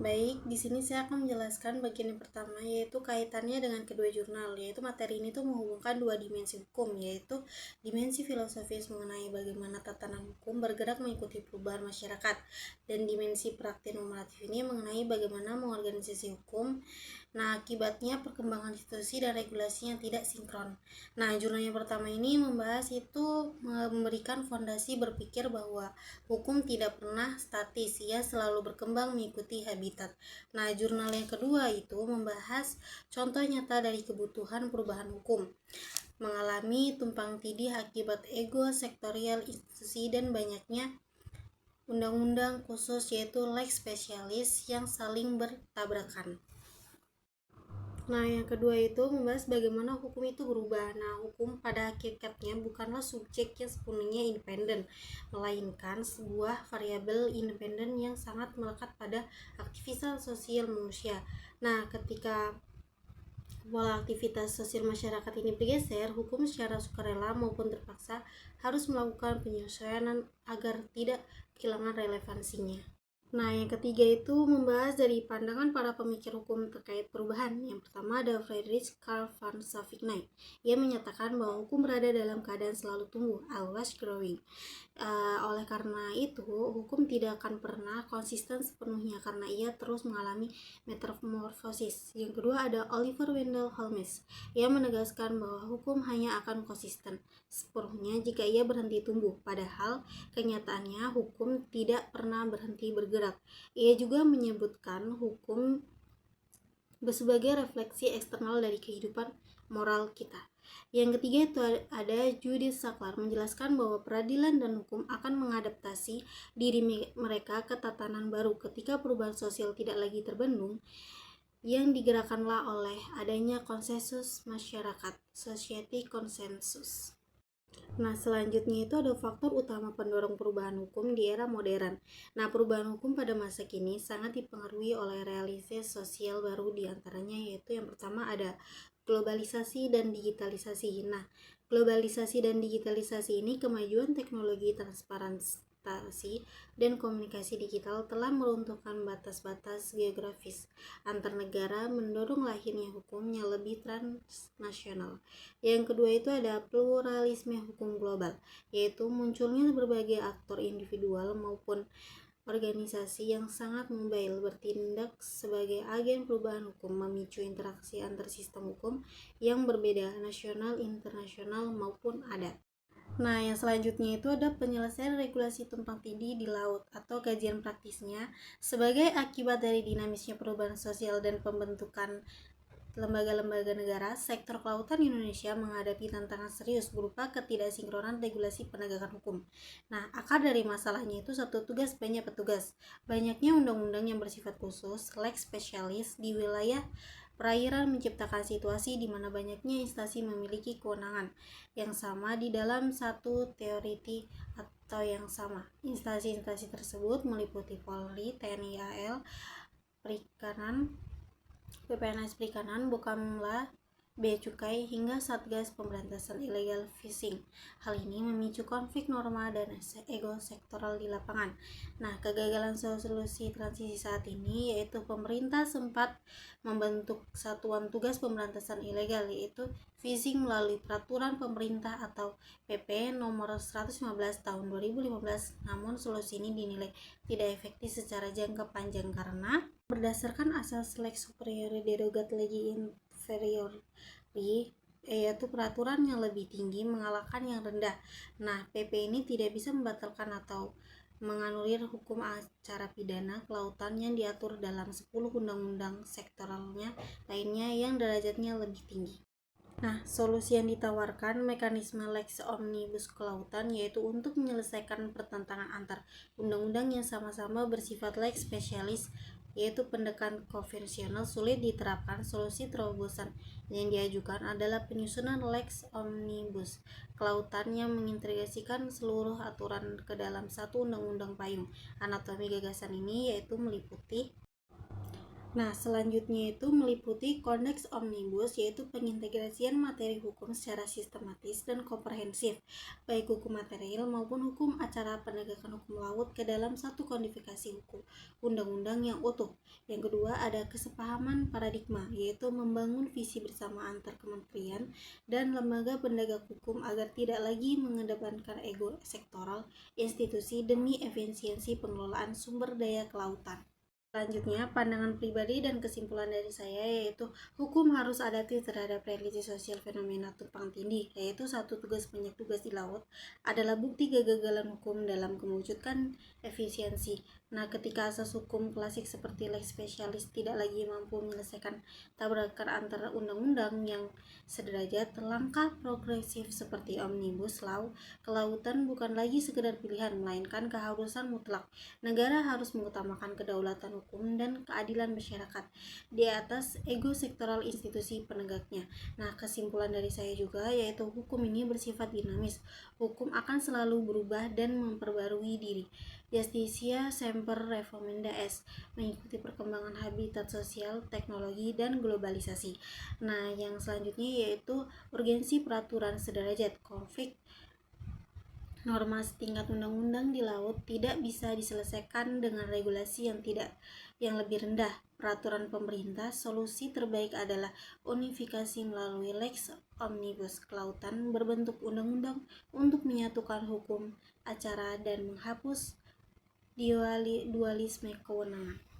Baik, di sini saya akan menjelaskan bagian yang pertama, yaitu kaitannya dengan kedua jurnal, yaitu materi ini tuh menghubungkan dua dimensi hukum, yaitu dimensi filosofis mengenai bagaimana tatanan hukum bergerak mengikuti perubahan masyarakat, dan dimensi praktik normatif ini mengenai bagaimana mengorganisasi hukum. Nah, akibatnya perkembangan institusi dan regulasi yang tidak sinkron. Nah, jurnal yang pertama ini membahas itu memberikan fondasi berpikir bahwa hukum tidak pernah statis, ia selalu berkembang mengikuti habitat. Nah, jurnal yang kedua itu membahas contoh nyata dari kebutuhan perubahan hukum, mengalami tumpang tindih akibat ego sektorial institusi dan banyaknya undang-undang khusus yaitu lex specialis yang saling bertabrakan. Nah, yang kedua itu membahas bagaimana hukum itu berubah. Nah, hukum pada hakikatnya bukanlah subjek yang sepenuhnya independen, melainkan sebuah variabel independen yang sangat melekat pada aktivitas sosial manusia. Nah, ketika pola aktivitas sosial masyarakat ini bergeser, hukum secara sukarela maupun terpaksa harus melakukan penyesuaian agar tidak kehilangan relevansinya. Nah, yang ketiga itu membahas dari pandangan para pemikir hukum terkait perubahan. Yang pertama ada Friedrich Karl von Savigny. Ia menyatakan bahwa hukum berada dalam keadaan selalu tumbuh, always growing. Oleh karena itu, hukum tidak akan pernah konsisten sepenuhnya karena ia terus mengalami metamorfosis. Yang kedua ada Oliver Wendell Holmes. Ia menegaskan bahwa hukum hanya akan konsisten sepenuhnya jika ia berhenti tumbuh, padahal kenyataannya hukum tidak pernah berhenti bergerak. Ia juga menyebutkan hukum sebagai refleksi eksternal dari kehidupan moral kita. Yang ketiga itu ada Judith Saklar menjelaskan bahwa peradilan dan hukum akan mengadaptasi diri mereka ke tatanan baru ketika perubahan sosial tidak lagi terbendung, yang digerakkanlah oleh adanya konsensus masyarakat, society consensus. Nah, selanjutnya itu ada faktor utama pendorong perubahan hukum di era modern. Nah, perubahan hukum pada masa kini sangat dipengaruhi oleh realitas sosial baru, diantaranya yaitu yang pertama ada globalisasi dan digitalisasi. Nah, globalisasi dan digitalisasi ini kemajuan teknologi transparansi dan komunikasi digital telah meruntuhkan batas-batas geografis antar negara, mendorong lahirnya hukum yang lebih transnasional. Yang kedua itu ada pluralisme hukum global, yaitu munculnya berbagai aktor individual maupun organisasi yang sangat mobile bertindak sebagai agen perubahan hukum, memicu interaksi antar sistem hukum yang berbeda, nasional, internasional, maupun adat. Nah, yang selanjutnya itu ada penyelesaian regulasi tumpang tindih di laut atau kajian praktisnya sebagai akibat dari dinamisnya perubahan sosial dan pembentukan lembaga-lembaga negara. Sektor kelautan Indonesia menghadapi tantangan serius berupa ketidaksinkronan regulasi penegakan hukum. Nah, akar dari masalahnya itu satu tugas banyak petugas. Banyaknya undang-undang yang bersifat khusus, lex specialis di wilayah perairan menciptakan situasi di mana banyaknya instansi memiliki kewenangan yang sama di dalam satu teoriti atau yang sama. Instansi-instansi tersebut meliputi Polri, TNI AL, Perikanan, PPNS Perikanan, Bokamla, Bea Cukai, hingga Satgas Pemberantasan Illegal Fishing. Hal ini memicu konflik norma dan ego sektoral di lapangan. Nah, kegagalan solusi transisi saat ini yaitu pemerintah sempat membentuk Satuan Tugas Pemberantasan Ilegal, yaitu fishing, melalui peraturan pemerintah atau PP nomor 115 tahun 2015. Namun solusi ini dinilai tidak efektif secara jangka panjang karena berdasarkan asas lex superior derogat legi inferiori, yaitu peraturan yang lebih tinggi mengalahkan yang rendah. Nah, PP ini tidak bisa membatalkan atau menganulir hukum acara pidana kelautan yang diatur dalam 10 undang-undang sektoralnya lainnya yang derajatnya lebih tinggi. Nah, solusi yang ditawarkan mekanisme lex omnibus kelautan yaitu untuk menyelesaikan pertentangan antar undang-undang yang sama-sama bersifat lex spesialis, yaitu pendekatan konvensional sulit diterapkan. Solusi terobosan yang diajukan adalah penyusunan lex omnibus kelautan yang mengintegrasikan seluruh aturan ke dalam satu undang-undang payung. Anatomi gagasan ini yaitu meliputi Nah, selanjutnya itu meliputi konteks omnibus, yaitu pengintegrasian materi hukum secara sistematis dan komprehensif, baik hukum material maupun hukum acara penegakan hukum laut ke dalam satu kodifikasi hukum undang-undang yang utuh. Yang kedua, ada kesepahaman paradigma, yaitu membangun visi bersama antar kementerian dan lembaga penegak hukum agar tidak lagi mengedepankan ego sektoral institusi demi efisiensi pengelolaan sumber daya kelautan. Selanjutnya, pandangan pribadi dan kesimpulan dari saya yaitu hukum harus adaptif terhadap realiti sosial fenomena tumpang tindih, yaitu satu tugas banyak tugas di laut adalah bukti kegagalan hukum dalam mewujudkan efisiensi. Nah, ketika asas hukum klasik seperti lex specialis tidak lagi mampu menyelesaikan tabrakan antara undang-undang yang sederajat, langkah progresif seperti omnibus law kelautan bukan lagi sekedar pilihan, melainkan keharusan mutlak. Negara harus mengutamakan kedaulatan hukum dan keadilan masyarakat di atas ego sektoral institusi penegaknya. Nah, kesimpulan dari saya juga yaitu hukum ini bersifat dinamis. Hukum akan selalu berubah dan memperbarui diri. Justitia semper reformanda est, mengikuti perkembangan habitat sosial, teknologi, dan globalisasi. Nah, yang selanjutnya yaitu urgensi peraturan sederajat. Konflik norma setingkat undang-undang di laut tidak bisa diselesaikan dengan regulasi yang lebih rendah. Peraturan pemerintah, solusi terbaik adalah unifikasi melalui Lex Omnibus Kelautan berbentuk undang-undang untuk menyatukan hukum acara dan menghapus dualisme kewenangan.